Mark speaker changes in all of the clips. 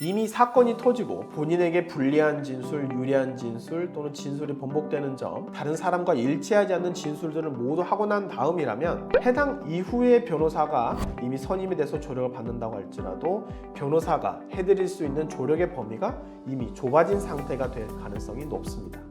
Speaker 1: 이미 사건이 터지고 본인에게 불리한 진술, 유리한 진술 또는 진술이 번복되는 점, 다른 사람과 일치하지 않는 진술들을 모두 하고 난 다음이라면 해당 이후에 변호사가 이미 선임이 돼서 조력을 받는다고 할지라도 변호사가 해드릴 수 있는 조력의 범위가 이미 좁아진 상태가 될 가능성이 높습니다.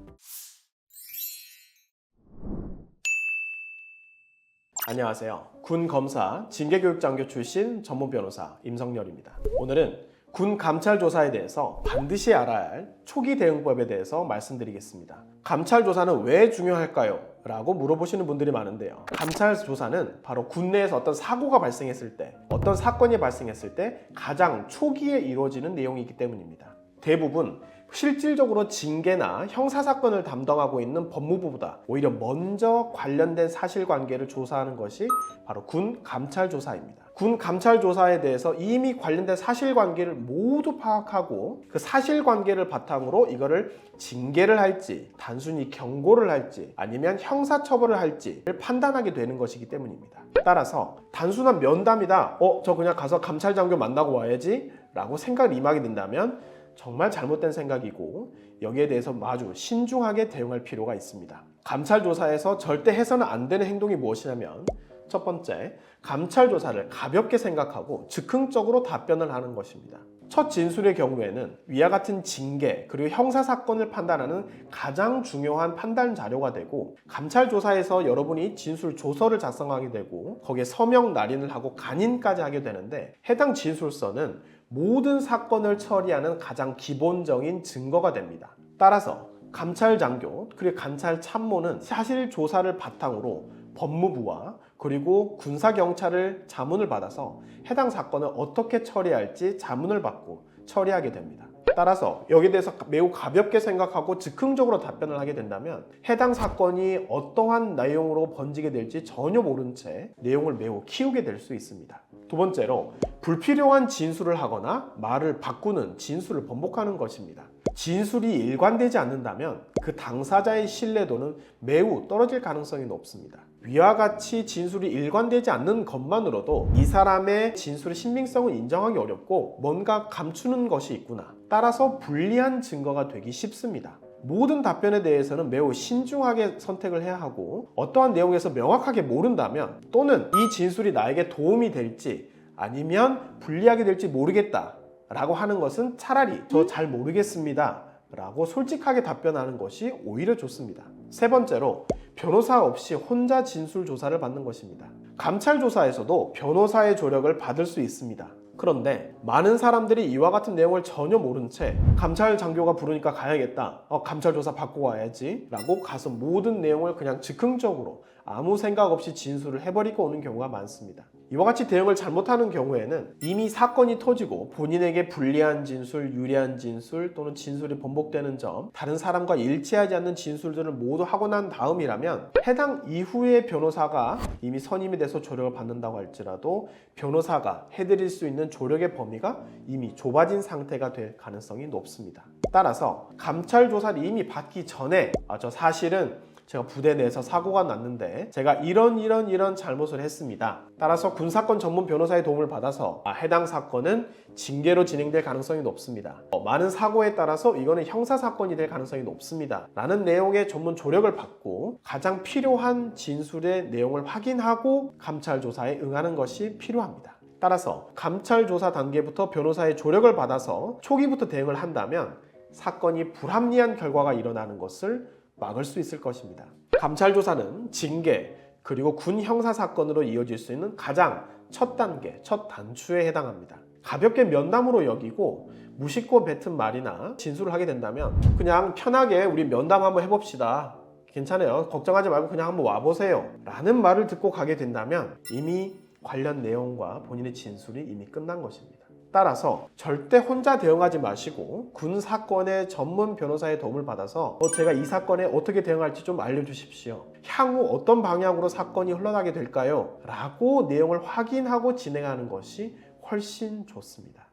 Speaker 1: 안녕하세요. 군 검사, 징계교육장교 출신 전문 변호사 임성렬입니다. 오늘은 군 감찰 조사에 대해서 반드시 알아야 할 초기 대응법에 대해서 말씀드리겠습니다. 감찰 조사는 왜 중요할까요? 라고 물어보시는 분들이 많은데요. 감찰 조사는 바로 군 내에서 어떤 사고가 발생했을 때, 어떤 사건이 발생했을 때 가장 초기에 이루어지는 내용이기 때문입니다. 대부분 실질적으로 징계나 형사사건을 담당하고 있는 법무부보다 오히려 먼저 관련된 사실관계를 조사하는 것이 바로 군 감찰조사입니다. 군 감찰조사에 대해서 이미 관련된 사실관계를 모두 파악하고 그 사실관계를 바탕으로 이거를 징계를 할지 단순히 경고를 할지 아니면 형사처벌을 할지를 판단하게 되는 것이기 때문입니다. 따라서 단순한 면담이다, 저 그냥 가서 감찰장교 만나고 와야지 라고 생각을 임하게 된다면 정말 잘못된 생각이고 여기에 대해서 아주 신중하게 대응할 필요가 있습니다. 감찰 조사에서 절대 해서는 안 되는 행동이 무엇이냐면 첫 번째, 감찰 조사를 가볍게 생각하고 즉흥적으로 답변을 하는 것입니다. 첫 진술의 경우에는 위와 같은 징계 그리고 형사사건을 판단하는 가장 중요한 판단 자료가 되고 감찰 조사에서 여러분이 진술 조서를 작성하게 되고 거기에 서명 날인을 하고 간인까지 하게 되는데 해당 진술서는 모든 사건을 처리하는 가장 기본적인 증거가 됩니다. 따라서 감찰장교 그리고 감찰 참모는 사실 조사를 바탕으로 법무부와 그리고 군사경찰을 자문을 받아서 해당 사건을 어떻게 처리할지 자문을 받고 처리하게 됩니다. 따라서 여기에 대해서 매우 가볍게 생각하고 즉흥적으로 답변을 하게 된다면 해당 사건이 어떠한 내용으로 번지게 될지 전혀 모른 채 내용을 매우 키우게 될 수 있습니다. 두 번째로 불필요한 진술을 하거나 말을 바꾸는 진술을 번복하는 것입니다. 진술이 일관되지 않는다면 그 당사자의 신뢰도는 매우 떨어질 가능성이 높습니다. 위와 같이 진술이 일관되지 않는 것만으로도 이 사람의 진술의 신빙성을 인정하기 어렵고 뭔가 감추는 것이 있구나. 따라서 불리한 증거가 되기 쉽습니다. 모든 답변에 대해서는 매우 신중하게 선택을 해야 하고 어떠한 내용에서 명확하게 모른다면 또는 이 진술이 나에게 도움이 될지 아니면 불리하게 될지 모르겠다 라고 하는 것은 차라리 저 잘 모르겠습니다 라고 솔직하게 답변하는 것이 오히려 좋습니다. 세 번째로 변호사 없이 혼자 진술 조사를 받는 것입니다. 감찰 조사에서도 변호사의 조력을 받을 수 있습니다. 그런데 많은 사람들이 이와 같은 내용을 전혀 모른 채 감찰 장교가 부르니까 가야겠다, 감찰 조사 받고 와야지 라고 가서 모든 내용을 그냥 즉흥적으로 아무 생각 없이 진술을 해버리고 오는 경우가 많습니다. 이와 같이 대응을 잘못하는 경우에는 이미 사건이 터지고 본인에게 불리한 진술, 유리한 진술 또는 진술이 번복되는 점, 다른 사람과 일치하지 않는 진술들을 모두 하고 난 다음이라면 해당 이후에 변호사가 이미 선임이 돼서 조력을 받는다고 할지라도 변호사가 해드릴 수 있는 조력의 범위가 이미 좁아진 상태가 될 가능성이 높습니다. 따라서 감찰 조사를 이미 받기 전에 저 사실은 제가 부대 내에서 사고가 났는데 제가 이런 잘못을 했습니다. 따라서 군사건 전문 변호사의 도움을 받아서 해당 사건은 징계로 진행될 가능성이 높습니다. 많은 사고에 따라서 이거는 형사사건이 될 가능성이 높습니다. 라는 내용의 전문 조력을 받고 가장 필요한 진술의 내용을 확인하고 감찰 조사에 응하는 것이 필요합니다. 따라서 감찰 조사 단계부터 변호사의 조력을 받아서 초기부터 대응을 한다면 사건이 불합리한 결과가 일어나는 것을 막을 수 있을 것입니다. 감찰 조사는 징계 그리고 군 형사 사건으로 이어질 수 있는 가장 첫 단계, 첫 단추에 해당합니다. 가볍게 면담으로 여기고 무심코 뱉은 말이나 진술을 하게 된다면 그냥 편하게 우리 면담 한번 해봅시다, 괜찮아요, 걱정하지 말고 그냥 한번 와보세요 라는 말을 듣고 가게 된다면 이미 관련 내용과 본인의 진술이 이미 끝난 것입니다. 따라서 절대 혼자 대응하지 마시고 군 사건의 전문 변호사의 도움을 받아서 제가 이 사건에 어떻게 대응할지 좀 알려주십시오, 향후 어떤 방향으로 사건이 흘러가게 될까요? 라고 내용을 확인하고 진행하는 것이 훨씬 좋습니다.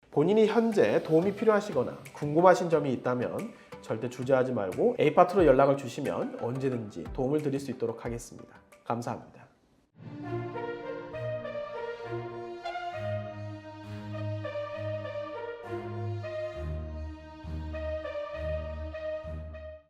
Speaker 1: 본인이 현재 도움이 필요하시거나 궁금하신 점이 있다면 절대 주저하지 말고 A파트로 연락을 주시면 언제든지 도움을 드릴 수 있도록 하겠습니다. 감사합니다.